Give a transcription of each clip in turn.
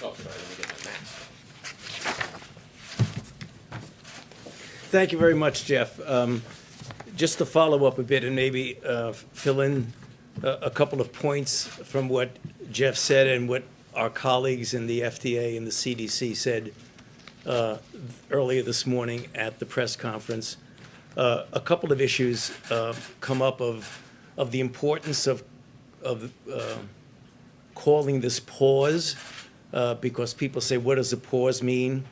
Oh, sorry, let me get my mask. Thank you very much, Jeff. Just to follow up a bit and maybe fill in a couple of points from what Jeff said and what our colleagues in the FDA and the CDC said earlier this morning at the press conference. A couple of issues come up of the importance of calling this pause, because people say, what does a pause mean?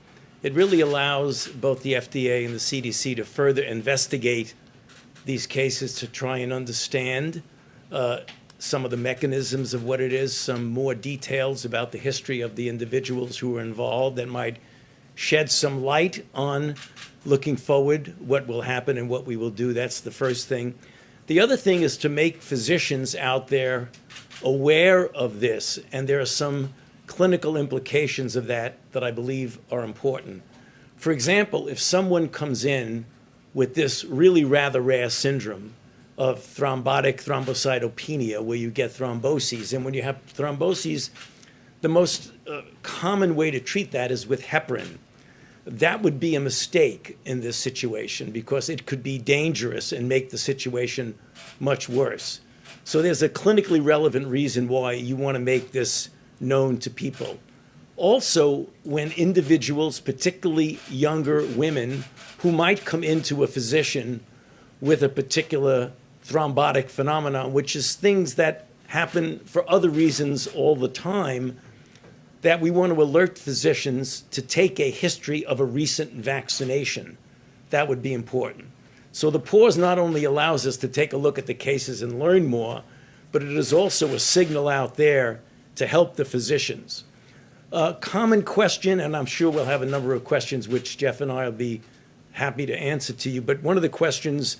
It really allows both the FDA and the CDC to further investigate these cases to try and understand some of the mechanisms of what it is, some more details about the history of the individuals who were involved that might shed some light on looking forward, what will happen and what we will do. That's the first thing. The other thing is to make physicians out there aware of this, and there are some clinical implications of that that I believe are important. For example, if someone comes in with this really rather rare syndrome of thrombotic thrombocytopenia, where you get thromboses, and when you have thromboses, the most common way to treat that is with heparin. That would be a mistake in this situation because it could be dangerous and make the situation much worse. So there's a clinically relevant reason why you want to make this known to people. Also, when individuals, particularly younger women, who might come into a physician with a particular thrombotic phenomenon, which is things that happen for other reasons all the time, that we want to alert physicians to take a history of a recent vaccination. That would be important. So the pause not only allows us to take a look at the cases and learn more, but it is also a signal out there to help the physicians. A common question, and I'm sure we'll have a number of questions which Jeff and I will be happy to answer to you, but one of the questions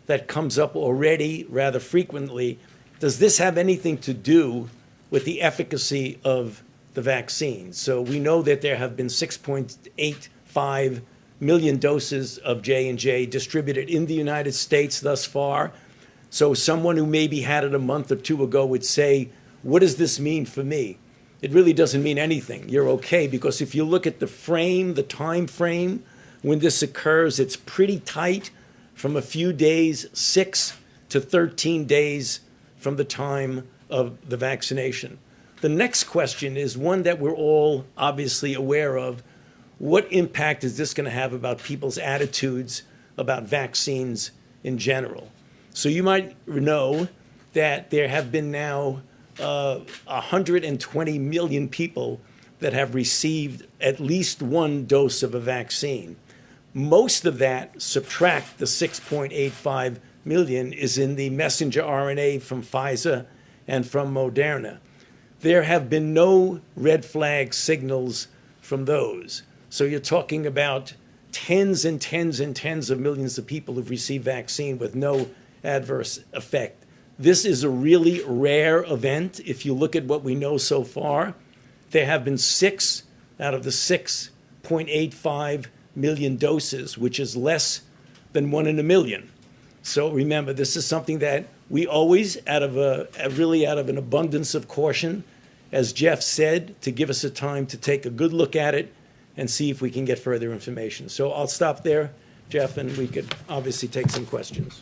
that comes up already rather frequently, does this have anything to do with the efficacy of the vaccine? So we know that there have been 6.85 million doses of J&J distributed in the United States thus far. So someone who maybe had it a month or two ago would say, what does this mean for me? It really doesn't mean anything. You're okay, because if you look at the frame, the time frame when this occurs, it's pretty tight, from a few days, 6 to 13 days from the time of the vaccination. The next question is one that we're all obviously aware of. What impact is this going to have about people's attitudes about vaccines in general? So you might know that there have been now 120 million people that have received at least one dose of a vaccine. Most of that, subtract the 6.85 million, is in the messenger RNA from Pfizer and from Moderna. There have been no red flag signals from those. So you're talking about tens and tens and tens of millions of people who've received vaccine with no adverse effect. This is a really rare event. If you look at what we know so far, there have been 6 out of the 6.85 million doses, which is less than 1 in a million. So remember, this is something that we always, out of an abundance of caution, as Jeff said, to give us a time to take a good look at it and see if we can get further information. So I'll stop there, Jeff, and we could obviously take some questions.